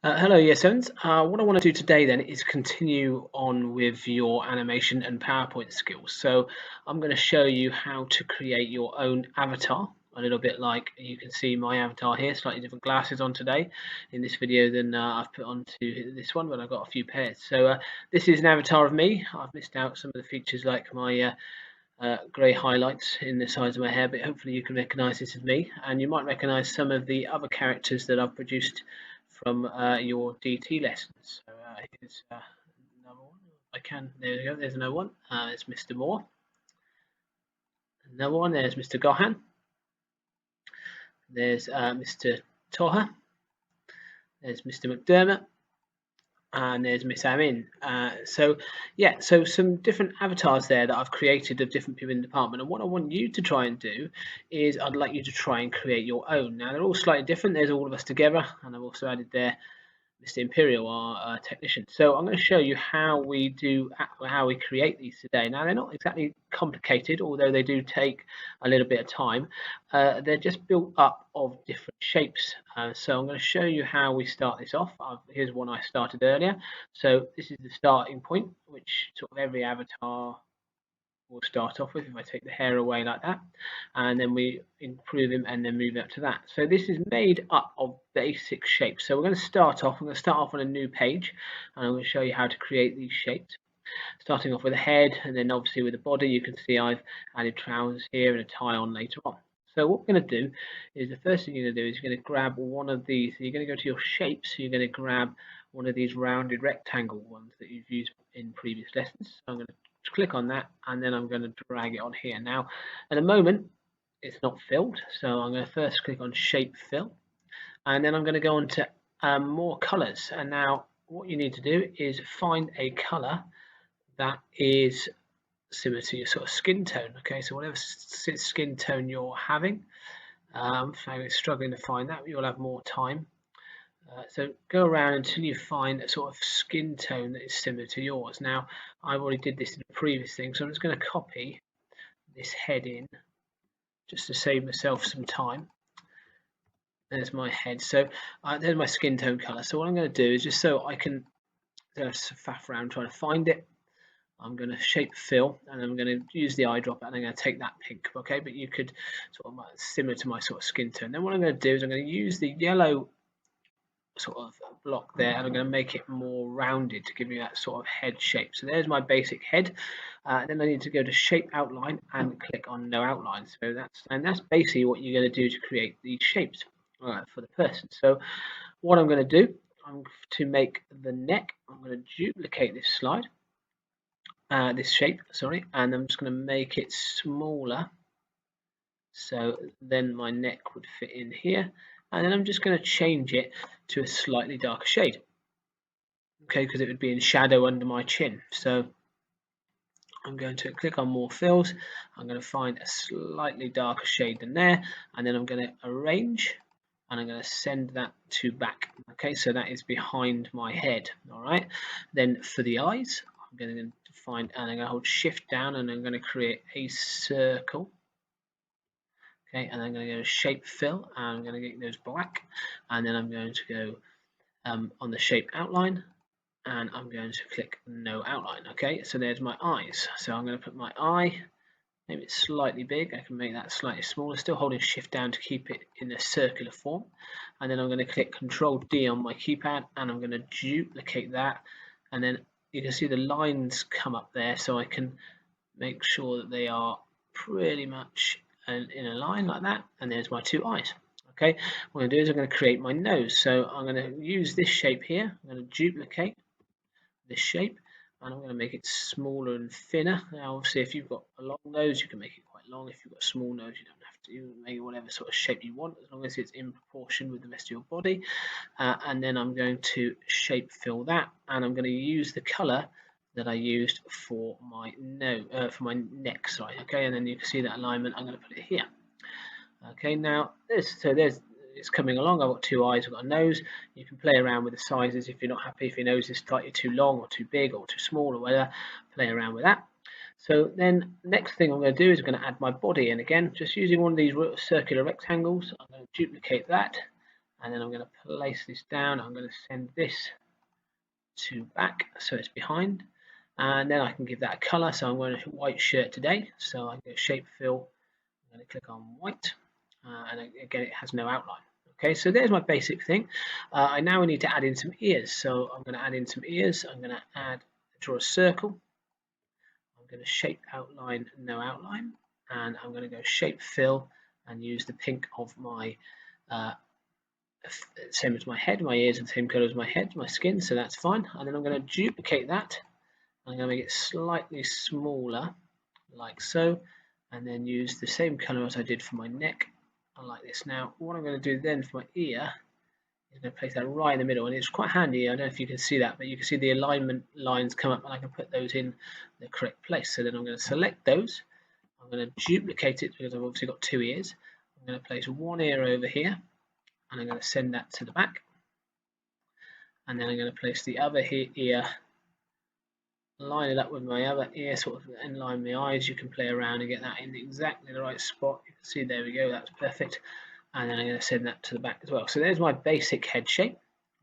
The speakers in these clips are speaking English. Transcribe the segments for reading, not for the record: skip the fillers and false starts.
Hello, yes, friends. What I want to do today then is continue on with your animation and PowerPoint skills. So I'm going to show you how to create your own avatar, a little bit like you can see my avatar here, slightly different glasses on today in this video than I've put onto this one, but I've got a few pairs. So this is an avatar of me. I've missed out some of the features like my grey highlights in the sides of my hair, but hopefully you can recognise this as me, and you might recognise some of the other characters that I've produced from your DT lessons. So here's another one. I can. There we go. There's another one. There's Mr. Moore. Another one. There's Mr. Gohan. There's Mr. Toha. There's Mr. McDermott. And there's Miss Amin. So some different avatars there that I've created of different people in the department. And what I want you to try and do is I'd like you to try and create your own. Now they're all slightly different. There's all of us together, and I've also added there Mr. Imperial, our technician. So I'm going to show you how we create these today. Now they're not exactly complicated, although they do take a little bit of time. They're just built up of different shapes. So I'm going to show you how we start this off. Here's one I started earlier. So this is the starting point, which sort of every avatar we'll start off with if I take the hair away like that, and then we improve him and then move up to that. So this is made up of basic shapes. So we're going to start off, I'm going to start off on a new page, and I'm going to show you how to create these shapes. Starting off with a head, and then obviously with the body. You can see I've added trousers here and a tie on later on. So what we're going to do is, the first thing you're going to do is you're going to grab one of these. So you're going to go to your shapes. So you're going to grab one of these rounded rectangle ones that you've used in previous lessons. So I'm going to click on that, and then I'm going to drag it on here. Now at the moment it's not filled, so I'm going to first click on shape fill, and then I'm going to go on to more colors. And now what you need to do is find a color that is similar to your sort of skin tone. Okay, so whatever skin tone you're having, if I'm struggling to find that, you'll have more time. So go around until you find a sort of skin tone that is similar to yours. Now I've already did this in the previous thing, so I'm just going to copy this head in just to save myself some time. There's my head. So there's my skin tone color. So what I'm going to do is, just so I can faff around trying to find it, I'm going to shape fill, and I'm going to use the eyedropper, and I'm going to take that pink. Okay, but you could sort of similar to my sort of skin tone. Then what I'm going to do is I'm going to use the yellow sort of block there, and I'm going to make it more rounded to give me that sort of head shape. So there's my basic head. Then I need to go to shape outline and click on no outline. So that's basically what you're going to do to create these shapes for the person. So what I'm going to do, to make the neck, I'm going to duplicate this slide, this shape, sorry, and I'm just going to make it smaller. So then my neck would fit in here, and then I'm just going to change it to a slightly darker shade, okay, because it would be in shadow under my chin. So I'm going to click on more fills. I'm going to find a slightly darker shade than there, and then I'm going to arrange, and I'm going to send that to back. Okay, so that is behind my head. All right, then for the eyes, I'm going to find, and I'm going to hold shift down, and I'm going to create a circle. Okay, and I'm going to go to shape fill, and I'm going to get those black, and then I'm going to go on the shape outline, and I'm going to click no outline. Okay, so there's my eyes. So I'm going to put my eye, maybe it's slightly big, I can make that slightly smaller, still holding shift down to keep it in a circular form, and then I'm going to click Control D on my keypad, and I'm going to duplicate that, and then you can see the lines come up there, so I can make sure that they are pretty much in a line like that, and there's my two eyes. Okay, what I'm going to do is I'm going to create my nose. So I'm going to use this shape here. I'm going to duplicate this shape, and I'm going to make it smaller and thinner. Now obviously if you've got a long nose, you can make it quite long. If you've got a small nose, you don't have to. You can make it whatever sort of shape you want, as long as it's in proportion with the rest of your body. And then I'm going to shape fill that, and I'm going to use the color that I used for my neck side. Okay, and then you can see that alignment. I'm going to put it here. Okay, now it's coming along. I've got two eyes, I've got a nose. You can play around with the sizes if you're not happy, if your nose is slightly too long or too big or too small or whatever. Play around with that. So then next thing I'm going to do is I'm going to add my body in again, just using one of these circular rectangles. I'm going to duplicate that, and then I'm going to place this down. I'm going to send this to back so it's behind, and then I can give that a color. So I'm wearing a white shirt today, so I go shape fill, I'm going to click on white, and again it has no outline. Okay, so there's my basic thing. I now need to add in some ears, so I'm going to add in some ears. I'm going to draw a circle. I'm going to shape outline, no outline, and I'm going to go shape fill and use the pink of my same as my head. My ears are the same color as my head, my skin, so that's fine. And then I'm going to duplicate that. I'm going to make it slightly smaller, like so, and then use the same color as I did for my neck. I like this. Now, what I'm going to do then for my ear is going to place that right in the middle, and it's quite handy. I don't know if you can see that, but you can see the alignment lines come up, and I can put those in the correct place. So then I'm going to select those. I'm going to duplicate it because I've obviously got two ears. I'm going to place one ear over here, and I'm going to send that to the back. And then I'm going to place the other ear, line it up with my other ear, sort of in line with my eyes. You can play around and get that in exactly the right spot. You can see, there we go, that's perfect. And then I'm going to send that to the back as well. So there's my basic head shape.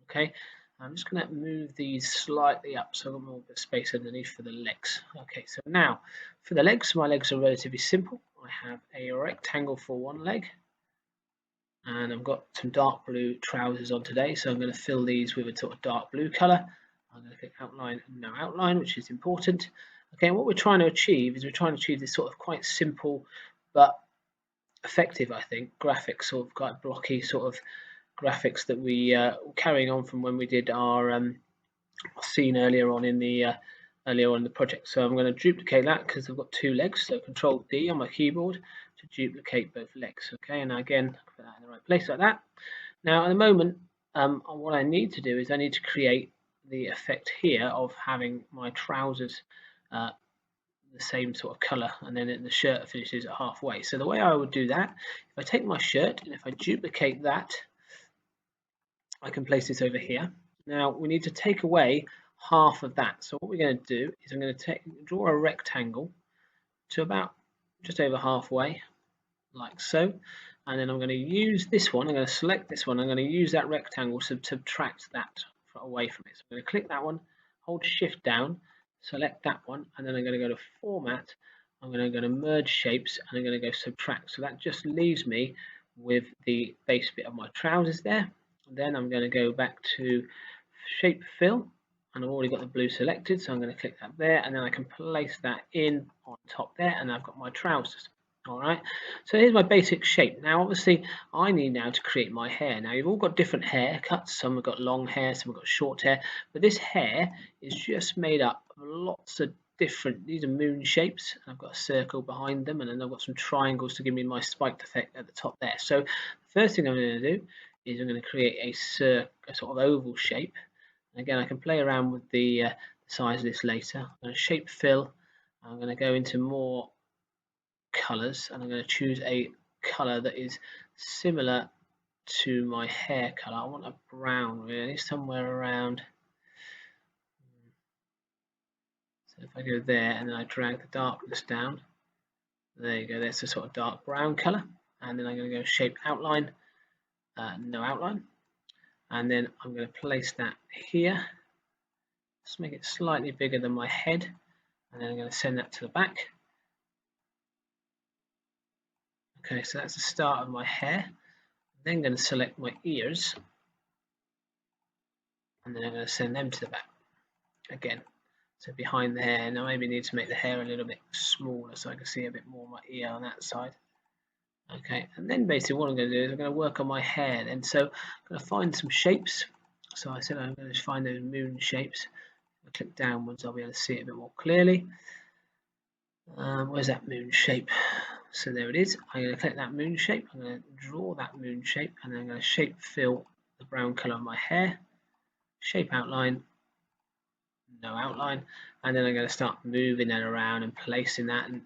Okay, I'm just going to move these slightly up so I've got more space underneath for the legs. Okay, so now for the legs, my legs are relatively simple. I have a rectangle for one leg, and I've got some dark blue trousers on today, so I'm going to fill these with a sort of dark blue color. I'm going to click outline and no outline, which is important. Okay, and what we're trying to achieve is we're trying to achieve this sort of quite simple but effective, I think, graphics, sort of quite blocky sort of graphics that we carrying on from when we did our scene earlier on in the project. So I'm going to duplicate that because I've got two legs. So Control D on my keyboard to duplicate both legs. Okay, and again, put that in the right place like that. Now at the moment, what I need to do is I need to create the effect here of having my trousers the same sort of color, and then the shirt finishes at halfway. So the way I would do that, if I take my shirt and if I duplicate that, I can place this over here. Now we need to take away half of that. So what we're going to do is I'm going to draw a rectangle to about just over halfway, like so. And then I'm going to use this one. I'm going to select this one. I'm going to use that rectangle to subtract that away from it. So I'm going to click that one, hold shift down, select that one, and then I'm going to go to format. I'm going to go to merge shapes, and I'm going to go subtract. So that just leaves me with the base bit of my trousers there. And then I'm going to go back to shape fill, and I've already got the blue selected, so I'm going to click that there, and then I can place that in on top there, and I've got my trousers. All right, so here's my basic shape. Now obviously I need now to create my hair. Now you've all got different haircuts. Some have got long hair, some have got short hair, but this hair is just made up of lots of different, these are moon shapes. I've got a circle behind them, and then I've got some triangles to give me my spiked effect at the top there. So the first thing I'm going to do is I'm going to create a sort of oval shape. And again, I can play around with the size of this later. I'm going to shape fill. I'm going to go into more colors, and I'm going to choose a color that is similar to my hair color. I want a brown, really, somewhere around. So if I go there and then I drag the darkness down, there you go, that's a sort of dark brown color. And then I'm going to go shape outline, no outline, and then I'm going to place that here. Just make it slightly bigger than my head, and then I'm going to send that to the back. Okay, so that's the start of my hair. I'm then going to select my ears, and then I'm going to send them to the back again. So behind the hair. Now maybe I need to make the hair a little bit smaller so I can see a bit more of my ear on that side. Okay, and then basically what I'm going to do is I'm going to work on my hair then. So I'm going to find some shapes. So I said I'm going to find those moon shapes. If I click downwards, I'll be able to see it a bit more clearly. Where's that moon shape? So there it is. I'm going to click that moon shape. I'm going to draw that moon shape, and then I'm going to shape fill the brown color of my hair. Shape outline, no outline, and then I'm going to start moving that around and placing that and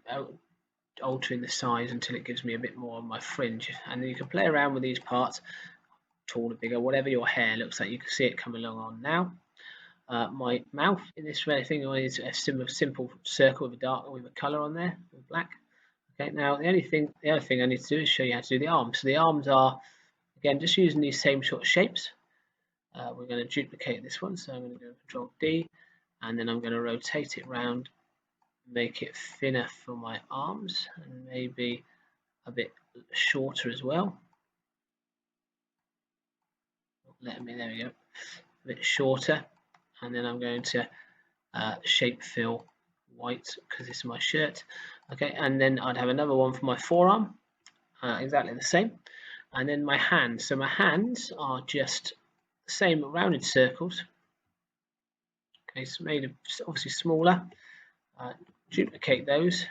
altering the size until it gives me a bit more of my fringe. And then you can play around with these parts, taller, bigger, whatever your hair looks like. You can see it coming along on now. My mouth in this thing is a simple circle with a color on there, with black. Okay, now the other thing I need to do is show you how to do the arms. So the arms are again, just using these same sort of shapes. We're going to duplicate this one, so I'm going to go Control D, and then I'm going to rotate it round, make it thinner for my arms, and maybe a bit shorter as well. There we go, a bit shorter, and then I'm going to shape fill white because this is my shirt. Okay, and then I'd have another one for my forearm, exactly the same, and then my hands. So my hands are just the same rounded circles. Okay, it's made of obviously smaller. Duplicate those,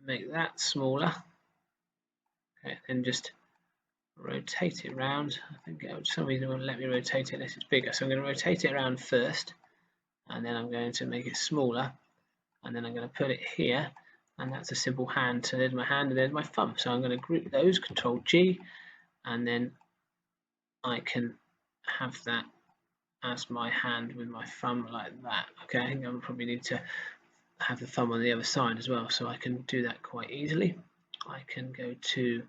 make that smaller. Okay, and just rotate it around. I think for some reason it won't let me rotate it unless it's bigger. So I'm going to rotate it around first, and then I'm going to make it smaller, and then I'm going to put it here, and that's a simple hand. So there's my hand and there's my thumb. So I'm going to group those, Control G, and then I can have that as my hand with my thumb like that. Okay, I think I would probably need to have the thumb on the other side as well, so I can do that quite easily. I can go to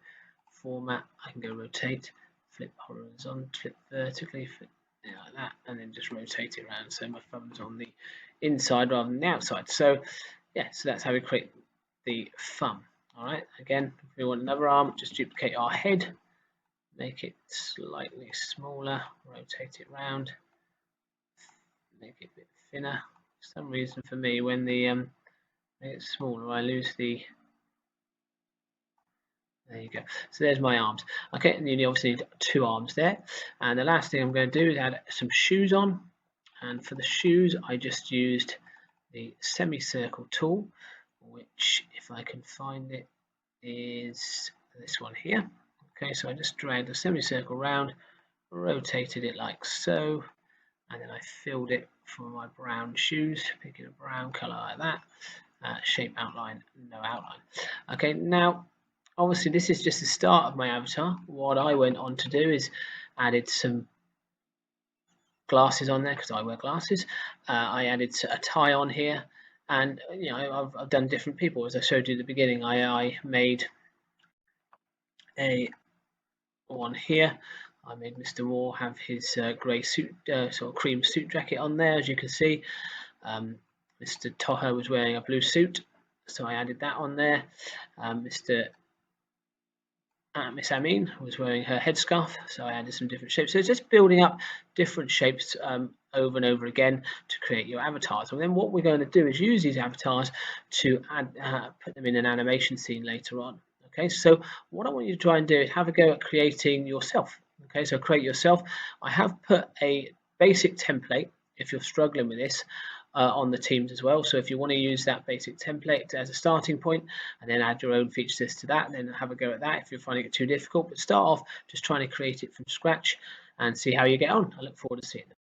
Format, I can go Rotate, flip horizontal, flip vertically, flip like that, and then just rotate it around so my thumb's on the inside rather than the outside. So yeah, so that's how we create the thumb. Alright, again, if we want another arm, just duplicate our head, make it slightly smaller, rotate it around, make it a bit thinner. For some reason for me, when the make it smaller, I lose the. There you go. So there's my arms. Okay, and you obviously need 2 arms there. And the last thing I'm going to do is add some shoes on. And for the shoes, I just used the semicircle tool, which, if I can find it, is this one here. Okay, so I just dragged the semicircle round, rotated it like so, and then I filled it for my brown shoes, picking a brown color like that. Shape outline, no outline. Okay, now obviously this is just the start of my avatar. What I went on to do is added some glasses on there because I wear glasses. I added a tie on here, and you know I've done different people. As I showed you at the beginning, I made a one here. I made Mr. Moore have his grey suit, sort of cream suit jacket on there, as you can see. Mr. Toho was wearing a blue suit, so I added that on there. Miss Amin was wearing her headscarf, so I added some different shapes. So it's just building up different shapes over and over again to create your avatars. And then what we're going to do is use these avatars to put them in an animation scene later on. Okay, so what I want you to try and do is have a go at creating yourself. Okay, so create yourself. I have put a basic template, if you're struggling with this, on the teams as well. So if you want to use that basic template as a starting point and then add your own features to that, then have a go at that if you're finding it too difficult. But start off just trying to create it from scratch and see how you get on. I look forward to seeing it.